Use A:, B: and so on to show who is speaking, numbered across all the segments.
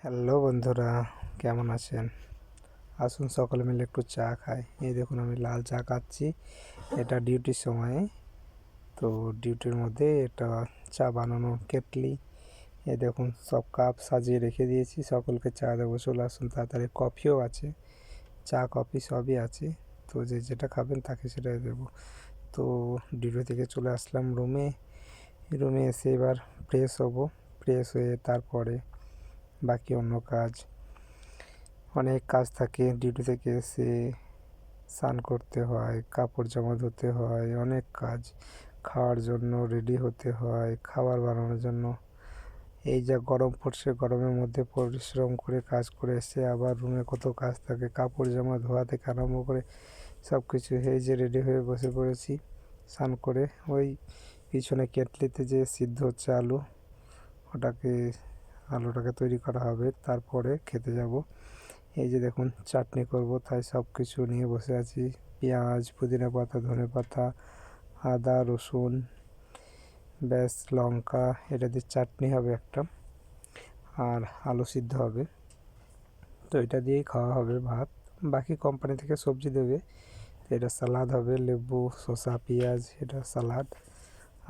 A: Hello বন্ধুরা, কেমন আছেন? আসুন সকলে মিলে একটু চা খাই। এই দেখুন আমি লাল চা খাচ্ছি। এটা ডিউটির সময়ে। তো ডিউটির মধ্যে এটা চা বানানো কেটলি। এই দেখুন সব কাপ সাজিয়ে রেখে দিয়েছি, সকলকে চা দেবো। চলে আসুন তাড়াতাড়ি। কফিও আছে, চা কফি সবই আছে। তো যে যেটা খাবেন তাকে সেটাই দেবো। তো ডিউটি থেকে চলে আসলাম রুমে। রুমে এসে এবার ফ্রেশ হব। ফ্রেশ হয়ে তারপরে বাকি অন্য কাজ, অনেক কাজ থাকে। ডিউটি থেকে এসে স্নান করতে হয়, কাপড় জামা ধুতে হয়, অনেক কাজ। খাওয়ার জন্য রেডি হতে হয়, খাবার বানানোর জন্য। এই যা গরম পড়ছে, গরমের মধ্যে পরিশ্রম করে কাজ করে এসে আবার রুমে কত কাজ থাকে, কাপড় জামা ধোয়া থেকে আরম্ভ করে সব কিছু। এই যে রেডি হয়ে বসে পড়েছি স্নান করে। ওই পিছনে কেটলিতে যে সিদ্ধ হচ্ছে আলুটাকে তৈরি করা হবে, তারপরে খেতে যাব। এই যে দেখুন চাটনি করব, তাই সব কিছু নিয়ে বসে আছি। পেঁয়াজ, পুদিনা পাতা, ধনে পাতা, আদা, রসুন, ব্যাস লঙ্কা, এটা দিয়ে চাটনি হবে একটা। আর আলু সিদ্ধ হবে। তো এটা দিয়েই খাওয়া হবে ভাত। বাকি কোম্পানি থেকে সবজি দেবে। তো এটা সালাদ হবে, লেবু, শসা, পেঁয়াজ, এটা সালাদ।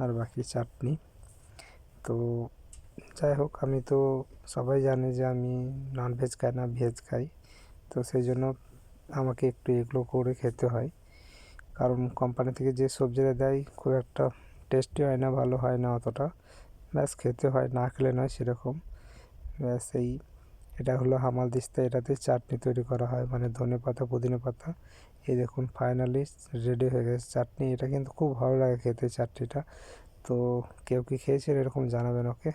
A: আর বাকি চাটনি। তো যাই হোক, আমি তো সবাই জানে যে আমি ননভেজ খাই না, ভেজ খাই। তো সেই জন্য আমাকে একটু এগুলো করে খেতে হয়। কারণ কোম্পানি থেকে যে সবজিটা দেয় খুব একটা টেস্টি হয় না, ভালো হয় না অতটা। ব্যাস খেতে হয়, না খেলে নয় সেরকম। ব্যাস এটা হলো হামালদিস্তা। এটাতে চাটনি তৈরি করা হয়, মানে ধনে পাতা, পুদিনা পাতা। এই দেখুন ফাইনালি রেডি হয়ে গেছে চাটনি। এটা কিন্তু খুব ভালো লাগে খেতে চাটনিটা। তো কেউ কি খেয়েছেন এরকম জানাবেন ওকে।